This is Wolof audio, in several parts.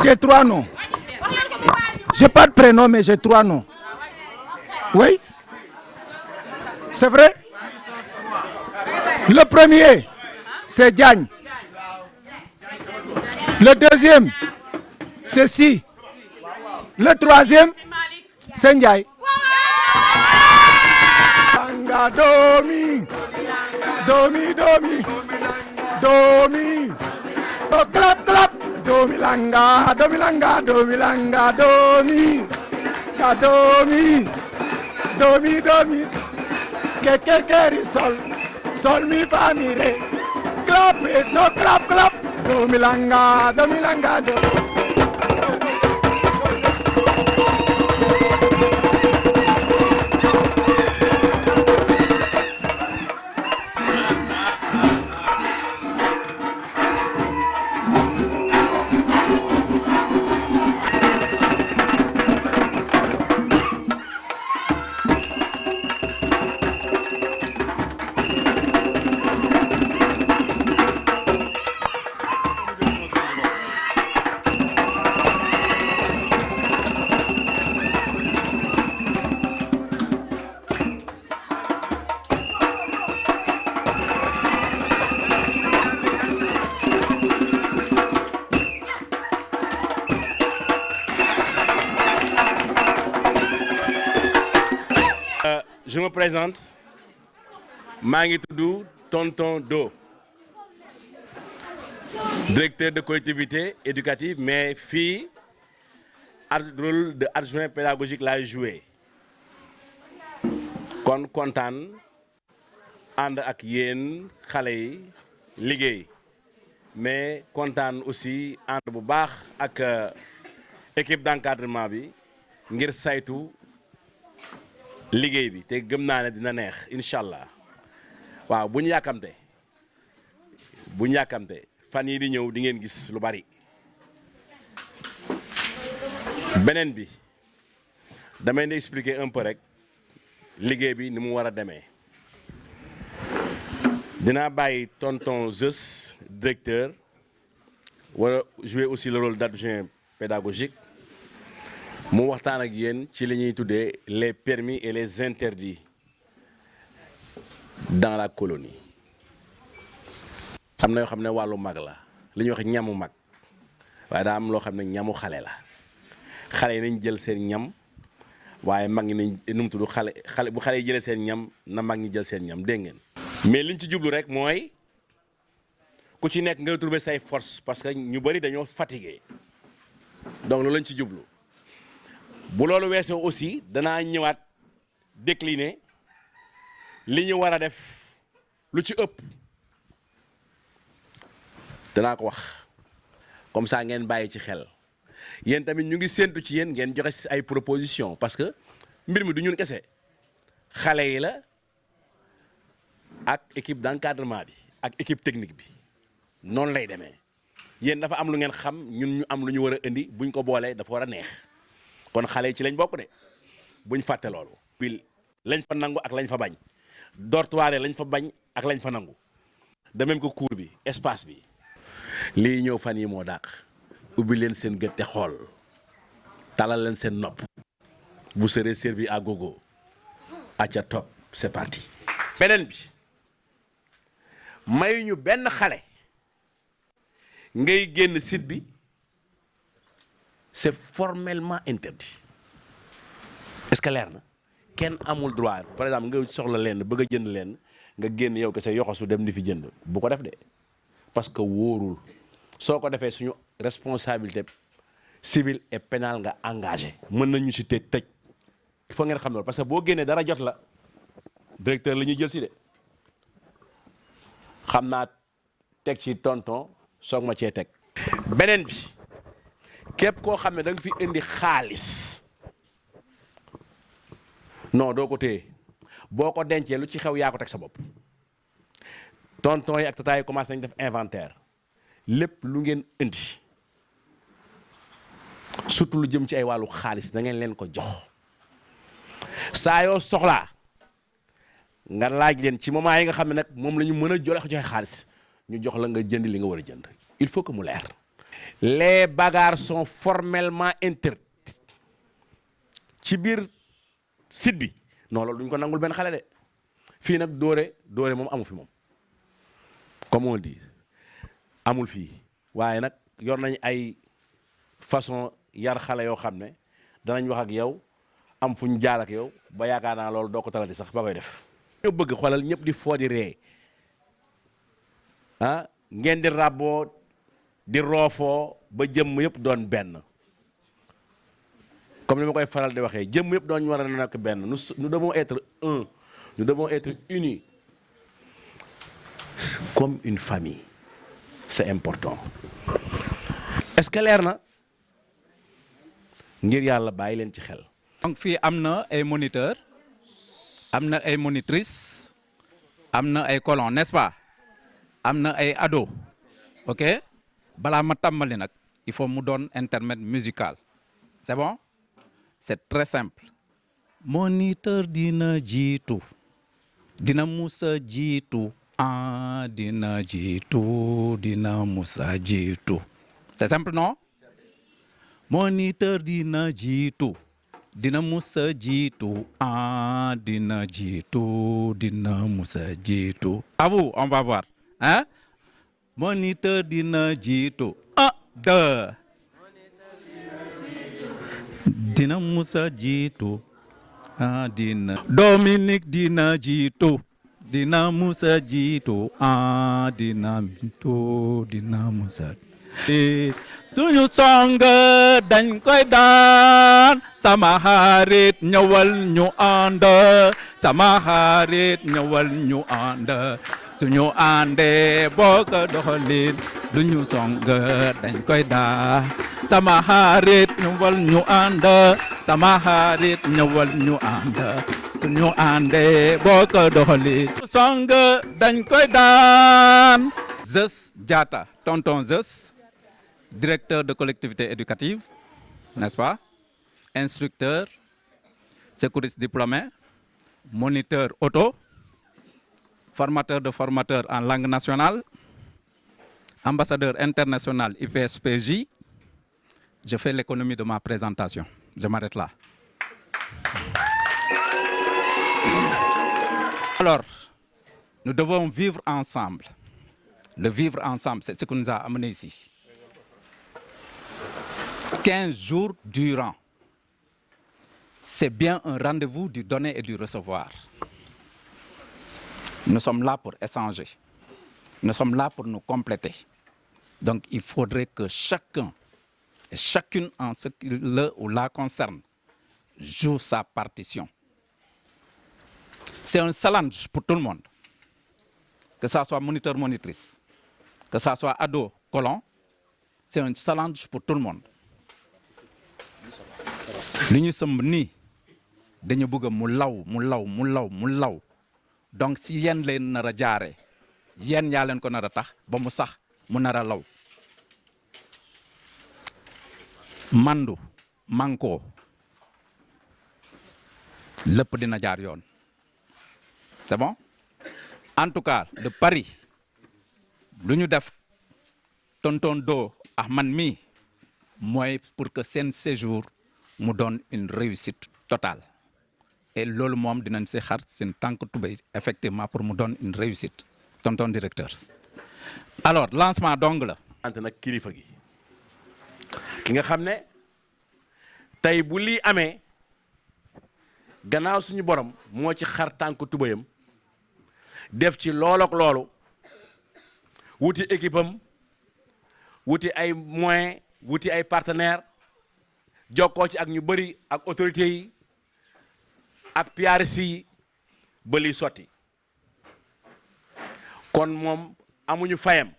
J'ai 3 noms. J'ai pas de prénom, mais j'ai 3 noms. Oui, c'est vrai. Le premier, c'est Diagne. Le deuxième, c'est Si. Le troisième, c'est Ndiaye. Langa domi, domi, domi, domi. Oh, clap, clap. Domi langa, domi langa, domi langa, domi. Ka domi, domi, domi. Keke keri sol, sol mi fa mi re. Clap it, no clap, clap. Domi langa, domi langa, domi. Je me présente, Mangi Toudou, Tonton Do, directeur de collectivité éducative, mais fille, rôle de adjoint pédagogique l'a joué. Kon kontaan ànd ak yéen xale yi liggéey mais kontaan aussi ànd bu baax ak équipe d'encadrement bi ngir saytu liggéey bi te gëm naa ne dina neex incha allah waaw bu ñu yàkkamte fan yi di ñëw di ngeen gis lu bari. beneen bi damay expliquer un peu rek liggéey bi ni mu war a demee dinaa bàyyi tonton Zeus directeur war a jouer aussi le rôle d'adjoint pédagogique mu waxtaan ak yéen ci li ñuy tuddee les permis et les interdits dans la colonie. am na yoo xam ne wàllu mag la li ñuy wax ñamu mag waaye daa am loo xam ne ñamu xale la xale yi nañ jël seen ñam waaye mag ñi nañ nu mu tudd xale bu xale yi jëlee seen ñam na mag ñi jël seen ñam dégg ngeen. mais liñ ci jublu rek mooy ku ci nekk nga trouver say force parce que ñu bari dañoo fatigué donc loolu lañ ci jublu. bu loolu weesoo aussi danaa ñëwaat décliner li ñu war a def lu ci ëpp danaa ko wax comme ça ngeen bàyyi ci xel yéen tamit ñu ngi séentu ci yéen ngeen joxe ay proposition parce que mbir mi du ñun kese xale yi la ak équipe d'encadrement bi ak équipe technique bi noonu lay demee yéen dafa am lu ngeen xam ñun ñu am lu ñu war a indi buñ ko boolee dafa war a neex. kon xale yi ci lañ bokk de buñ fàtte loolu. bil lañ fa nangu ak lañ fa bañ dortoir lañ fa bañ ak lañ fa nangu de même que cours bi espace bi. lii ñëw fan yi moo dàq ubbi leen seen gët te xool talal leen seen nopp vous serez servi à gogo aca top c'est parti. beneen bi mayuñu benn xale ngay génn site bi. c'est formellement interdit est-ce que leer na kenn amul droit par exemple nga soxla leen bëgg a jënd leen nga génn yow kese yoxasu dem di fi jënd bu ko def de parce que wóorul soo ko defee suñu responsabilité civile et pénale nga engagé mën nañu ci tëj il faut ngeen xam loolu parce que boo génnee dara jot la directeur la ñuy jël si de xam naa teg ci tonton soog ma cee teg. beneen bi képp koo xam ne da nga fi indi xaalis non doo ko téye boo ko dencee lu ci xew yaa ko teg sa bopp tonton yi ak tata yi commencé nañ def inventaire lépp lu ngeen indi surtout lu jëm ci ay wàllu xaalis da ngeen leen ko jox saa yoo soxlaa nga laaj leen ci moment yi nga xam ne nag moom la ñu mën a joxe xaalis ñu jox la nga jënd li nga war a jënd il faut que mu leer. Les bagarres sont formellement interdites ci biir site bi non loolu duñ ko nangul benn xale de fii nag dóore moom amu fi moom comme on dit amul fii waaye nag yor nañ ay façon yar xale yoo xam ne danañ wax ak yow am fu ñu jaar ak yow ba yaakaar naa loolu doo ko talati sax ba koy def. ñoo bëgg xoolal ñëpp di foo di ree ah ngeen di ràbboo di roofoo ba jëmm yëpp doon benn comme ni ma koy faral di waxee jëmm yëpp doon ñu war a nekk benn nous devons être un, nous devons être unis comme une famille, c'est important. Est-ce que leer na ngir yàlla bàyyi leen ci xel. donc fii am na ay moniteurs am na ay monitrices am na ay colons n'est-ce pas am na ay ados ok balaa ma tàmbali nag il faut mu doon intermède musical c'est bon c'est très simple. moniteur dina jiitu dina musa jiitu dina jiitu dina musa jiitu c'est simple non. moniteur dina jiitu dina musa jiitu dina jiitu dina musa jiitu. À vous, on va voir hein. moniteur dina jiitu 1 2 dina musa jiitu dina. Dominique dina jiitu dina musa jiitu dina jiitu dina musa. suñu song dañ koy daan sama xarit ñëwal ñu ànd sama xarit ñëwal ñu ànd suñu àndee bokk doxalin duñu song dañ koy daan sama xarit ñëwal ñu ànd sama xarit ñëwal ñu ànd suñu àndee bokk doxalin song dañ koy daan. Zeus Diatta, tonton Zeus, directeur de collectivité éducative, n'est-ce pas? Instructeur, secouriste diplômé, moniteur auto, formateur de formateurs en langue nationale, ambassadeur international IPSPJ. Je fais l'économie de ma présentation. Je m'arrête là. Alors, nous devons vivre ensemble. Le vivre ensemble, c'est ce qui nous a amenés ici. 15 jours durant. C'est bien un rendez-vous du donner et du recevoir. Nous sommes là pour échanger. Nous sommes là pour nous compléter. Donc, il faudrait que chacun et chacune en ce qui le ou la concerne joue sa partition. C'est un challenge pour tout le monde. Que ça soit moniteur, monitrice, que ça soit ado, colon, c'est un challenge pour tout le monde. li ñu sëmb nii dañu bëgg mu law donc si yéen leen nar a jaaree yéen yaa leen ko nar a tax ba mu sax mu nar a law mandu manko lépp dina jaar yoon c'est bon en tout cas de Paris lu ñu def tonton Do ak man mi mooy pour que seen séjour mu donne une réussite totale et loolu moom dinañ si xar seen tànk tubéy effectivement pour mu donne une réussite tonton directeur. Alors lancement dong la. ante nag kilifa gi ki nga xam ne tey bu lii amee gannaaw suñu borom moo ci xar tànk tubéyam def ci loolook loolu wuti équipe am wuti ay moyens wuti ay partenaires jokkoo ci ak ñu bëri ak autorités yi ak PRC yi ba liy sotti kon moom amuñu fayam.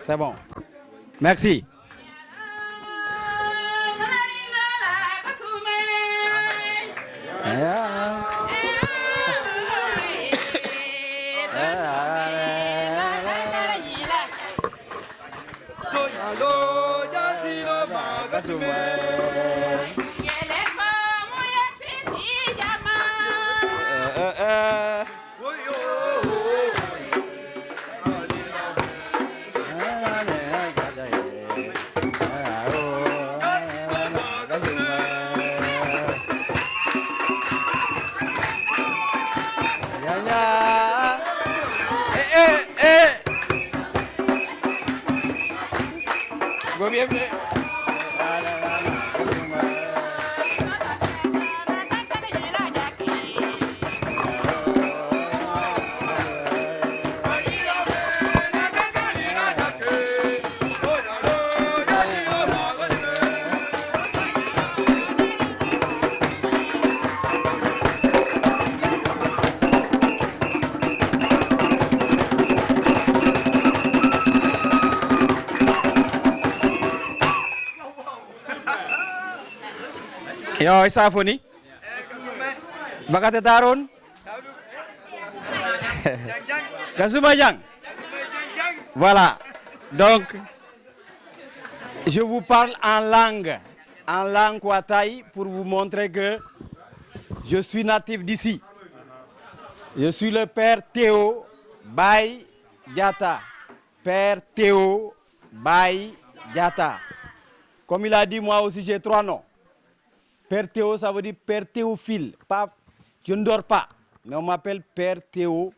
C'est bon. Merci. Yo, Isafoni. Bakate Taron. Kazumajang. Voilà. Donc, je vous parle en langue Kwataï, pour vous montrer que je suis natif d'ici. Je suis le père Théo Baye Diatta. Père Théo Baye Diatta. Comme il a dit, moi aussi j'ai 3 noms. Père Théo, ça veut dire Père Théophile. Pas, je ne dors pas, mais on m'appelle Père Théo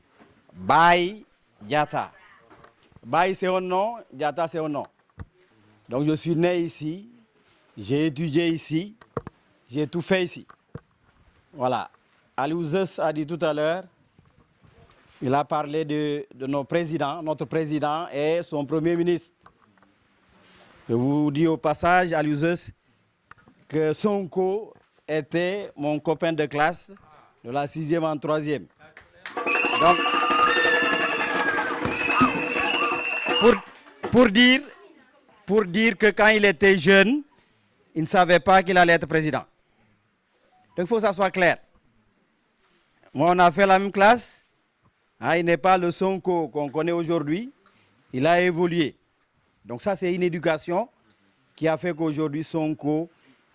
Baye Diatta. Baye c'est un nom, Diatta c'est un nom. Donc je suis né ici, j'ai étudié ici, j'ai tout fait ici. Voilà. Aliou Zeus a dit tout à l'heure, il a parlé de nos présidents, notre président et son premier ministre. Je vous dis au passage, Aliou Zeus, que Sonko était mon copain de classe de la 6e en 3e. Donc, pour dire que quand il était jeune, il ne savait pas qu'il allait être président. Donc il faut que ça soit clair. Moi, on a fait la même classe. Il n'est pas le Sonko qu'on connaît aujourd'hui. Il a évolué. Donc ça, c'est une éducation qui a fait qu'aujourd'hui, Sonko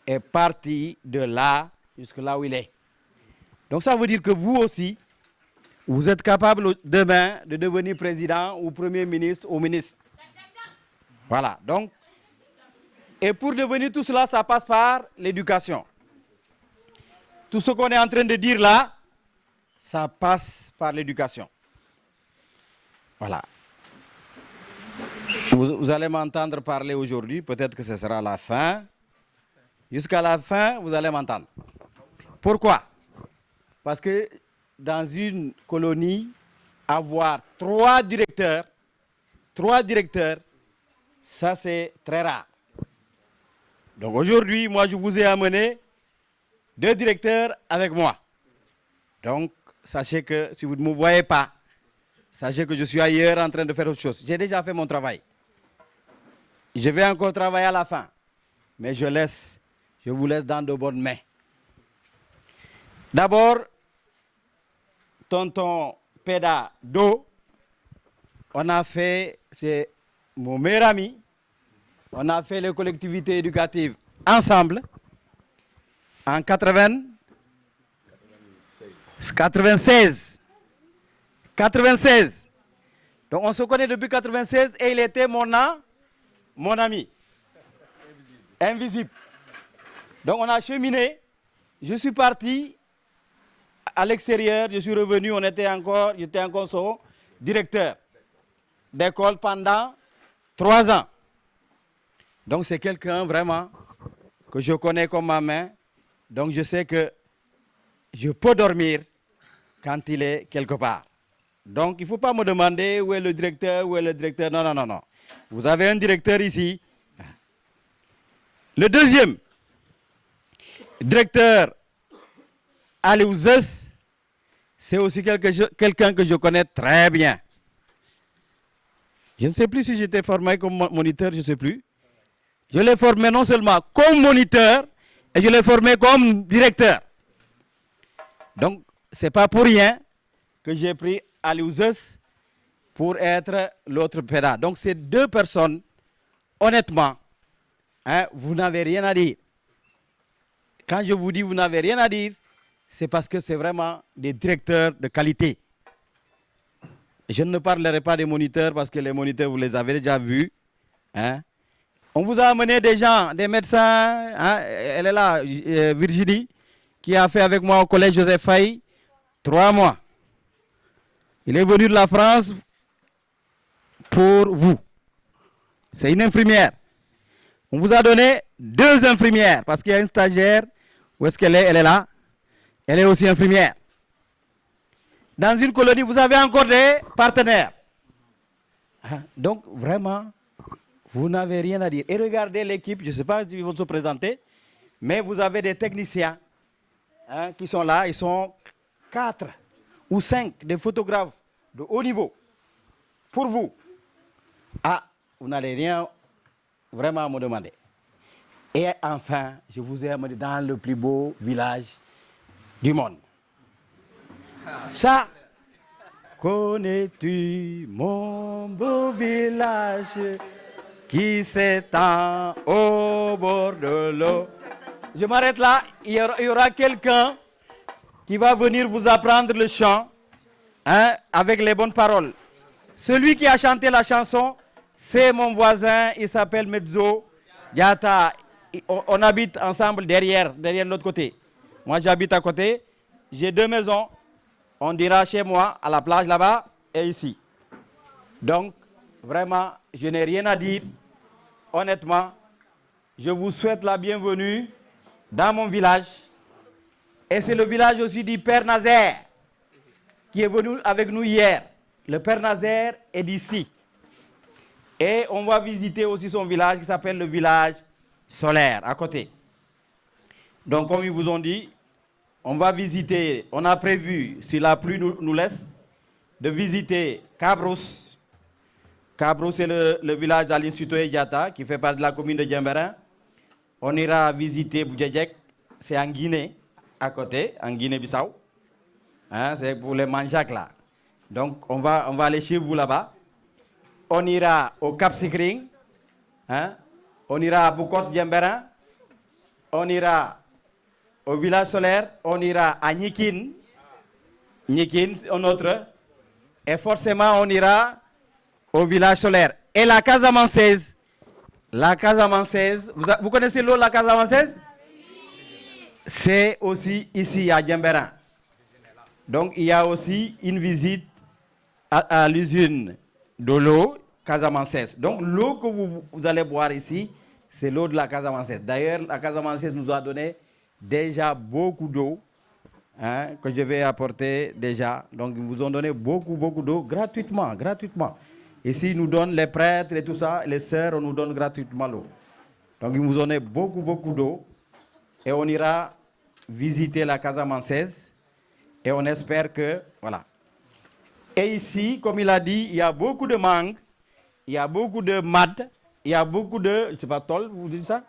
est parti de là jusque là où il est. Donc ça veut dire que vous aussi, vous êtes capable demain de devenir président ou premier ministre ou ministre. Voilà. Donc, et pour devenir tout cela, ça passe par l'éducation. Tout ce qu'on est en train de dire là, ça passe par l'éducation. Voilà. Vous allez m'entendre parler aujourd'hui, peut-être que ce sera la fin. Jusqu'à la fin, vous allez m'entendre. Pourquoi? Parce que dans une colonie, avoir 3 directeurs, ça c'est très rare. Donc aujourd'hui, moi je vous ai amené 2 directeurs avec moi. Donc sachez que si vous ne me voyez pas, sachez que je suis ailleurs en train de faire autre chose. J'ai déjà fait mon travail. Je vais encore travailler à la fin. Mais je vous laisse dans de bonnes mains. D'abord, tonton Peda Do, on a fait, c'est mon meilleur ami, on a fait les collectivités éducatives ensemble en 96. Donc on se connaît depuis 96 et il était mon ami. Invisible. Donc on a cheminé. Je suis parti à l'extérieur, je suis revenu, j'étais encore son directeur d'école pendant 3 ans. Donc c'est quelqu'un vraiment que je connais comme ma main. Donc je sais que je peux dormir quand il est quelque part. Donc il ne faut pas me demander où est le directeur. Non. Vous avez un directeur ici. Le deuxième directeur, Aliou Zeus, c'est aussi quelqu'un que je connais très bien. Je ne sais plus si j'étais formé comme moniteur, je ne sais plus. Je l'ai formé non seulement comme moniteur, et je l'ai formé comme directeur. Donc, ce n'est pas pour rien que j'ai pris Aliou Zeus pour être l'autre pédard. Donc, ces 2 personnes honnêtement, hein, vous n'avez rien à dire. Quand je vous dis vous n'avez rien à dire, c'est parce que c'est vraiment des directeurs de qualité. Je ne parlerai pas des moniteurs parce que les moniteurs, vous les avez déjà vus. Hein. On vous a amené des gens, des médecins. Hein. Elle est là, Virginie, qui a fait avec moi au collège Joseph Faye 3 mois. Il est venu de la France pour vous. C'est une infirmière. On vous a donné 2 infirmières parce qu'il y a une stagiaire. Où est-ce qu'elle est? Elle est là. Elle est aussi infirmière. Dans une colonie, vous avez encore des partenaires. Donc, vraiment, vous n'avez rien à dire. Et regardez l'équipe, je ne sais pas s'ils vont se présenter, mais vous avez des techniciens hein, qui sont là. Ils sont 4 ou 5 des photographes de haut niveau. Pour vous. Ah, vous n'allez rien vraiment me demander. Et enfin, je vous ai amené dans le plus beau village du monde. Ça, connais-tu mon beau village qui s'étend au bord de l'eau? Je m'arrête là, il y aura quelqu'un qui va venir vous apprendre le chant hein, avec les bonnes paroles. Celui qui a chanté la chanson, c'est mon voisin, il s'appelle Mezzo Diata. On habite ensemble derrière l'autre côté. Moi, j'habite à côté. J'ai 2 maisons. On dira chez moi, à la plage là-bas et ici. Donc, vraiment, je n'ai rien à dire. Honnêtement, je vous souhaite la bienvenue dans mon village. Et c'est le village aussi du Père Nazaire qui est venu avec nous hier. Le Père Nazaire est d'ici. Et on va visiter aussi son village qui s'appelle le village solaire à côté. Donc, comme ils vous ont dit, on va visiter, on a prévu, si la pluie nous laisse, de visiter Cabros. Cabros, c'est le village d'Aline Sitoé Diata, qui fait partie de la commune de Djemberin. On ira visiter Boudjedjek, c'est en Guinée, à côté, en Guinée-Bissau. Hein, c'est pour les manjacs là. Donc, on va aller chez vous là-bas. On ira au Cap Sikring. Hein, on ira à Bukot Djemberin. On ira au village solaire, on ira à Nikin, un autre, et forcément on ira au village solaire. Et la Casamançaise, vous connaissez l'eau la Casamançaise? C'est aussi ici à Djemberin. Donc il y a aussi une visite à l'usine de l'eau Casamançaise. Donc l'eau que vous allez boire ici, c'est l'eau de la Casamançaise. D'ailleurs, la Casamançaise nous a donné déjà beaucoup d'eau hein, que je vais apporter déjà. Donc, ils vous ont donné beaucoup d'eau gratuitement. Ici, ils nous donnent les prêtres et tout ça, les sœurs, on nous donne gratuitement l'eau. Donc, ils vous ont donné beaucoup d'eau. Et on ira visiter la Casamançaise. Et on espère que, voilà. Et ici, comme il a dit, il y a beaucoup de mangue, il y a beaucoup de mad, il y a beaucoup de, je ne sais pas, tol, vous dites ça?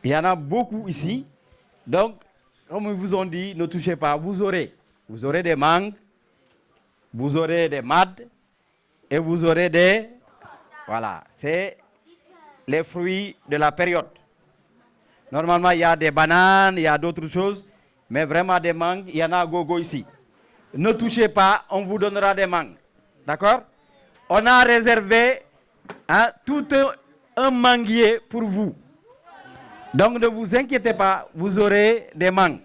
Il y en a beaucoup ici. Donc, comme ils vous ont dit, ne touchez pas. Vous aurez des mangues, vous aurez des mad et vous aurez des... Voilà, c'est les fruits de la période. Normalement, il y a des bananes, il y a d'autres choses, mais vraiment des mangues, il y en a à gogo ici. Ne touchez pas, on vous donnera des mangues. D'accord? On a réservé hein, tout un manguier pour vous. Donc ne vous inquiétez pas, vous aurez des mangues.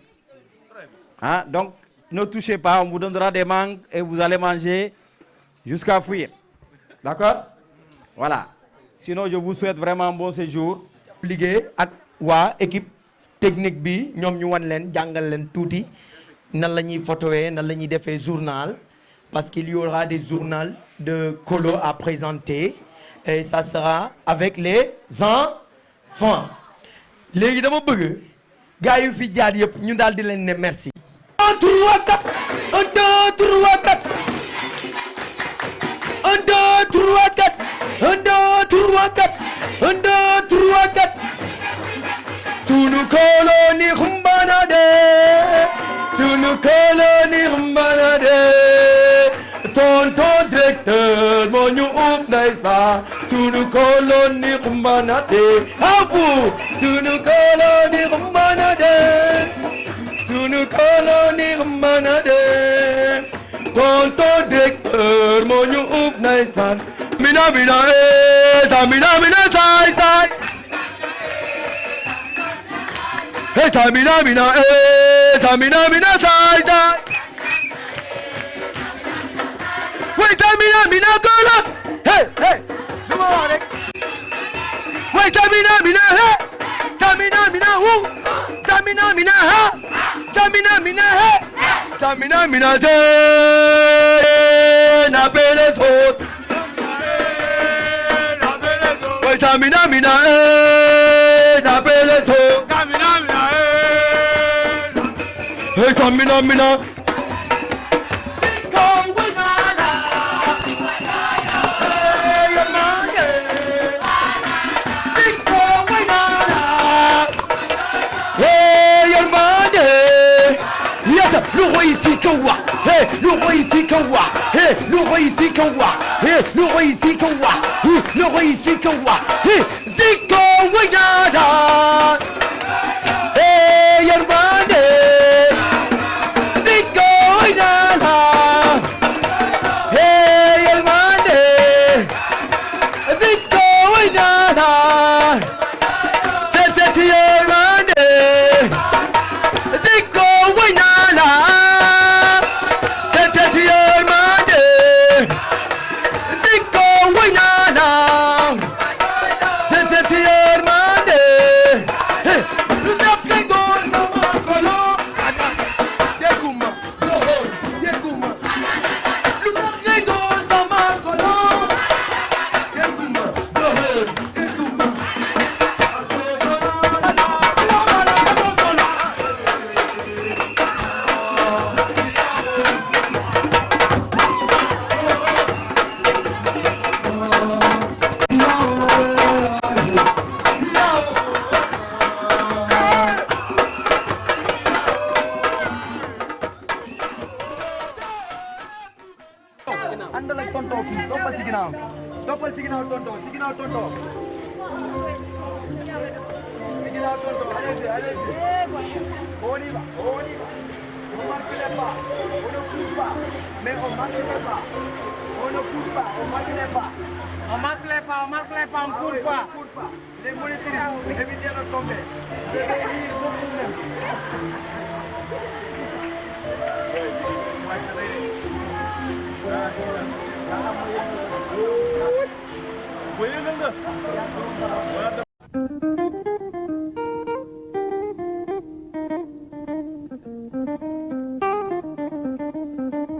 Hein? Donc ne touchez pas, on vous donnera des mangues et vous allez manger jusqu'à fuir. D'accord? Voilà. Sinon, je vous souhaite vraiment un bon séjour. liggéey ak waa équipe technique bi ñoom ñu wan leen jàngal leen tuuti nan la ñuy photoé nan la ñuy defee journal parce qu'il y aura des journaux de colo à présenter et ça sera avec les enfants. léegi dama bëgg gars yu fi jaar yëpp ñu daal di leen ne merci. 1 2 3 4 1 2 3 4 1 2 3 4 1 2 3 4 1 2 3 4 sunu colonie xumbana de sunu colonie xumbana de tonton directeur moo ñu upp ndeysaan sunu colonie xumbana de afu sunu colonie xumbana de sunu colonie xumbana de tonton directeur moo ñu uuf ndeysaan mina mina samina mina saay saay samina mina samina mina saay saay way samina mina kola hey hey lu ma wax rek way samina mina he samina mina hu samina mina ha samina mina he samina mina se na bele sot way samina mina na bele sot samina mina hey samina mina le roi ici Kawa, hey, le roi ici Kawa, hey, le roi ici Kawa, hey, le roi ici Kawa, hey, le roi ici Kawa, hey, Ziko Wayada, hey, Yermane, Ziko Wayada, hey, Yermane, Ziko Wayada, c'est Yermane, Ziko Wayada. àndal ak tonton kii toppal si ginnaaw tonton si ginnaaw tonton si ginnaaw tonton allez-y allez-y on y va on marque les pas on ne court pas mais on marque les pas on ne court pas on marque les pas on marque les pas on court pas les monitrices évitez de tomber Voyez-le.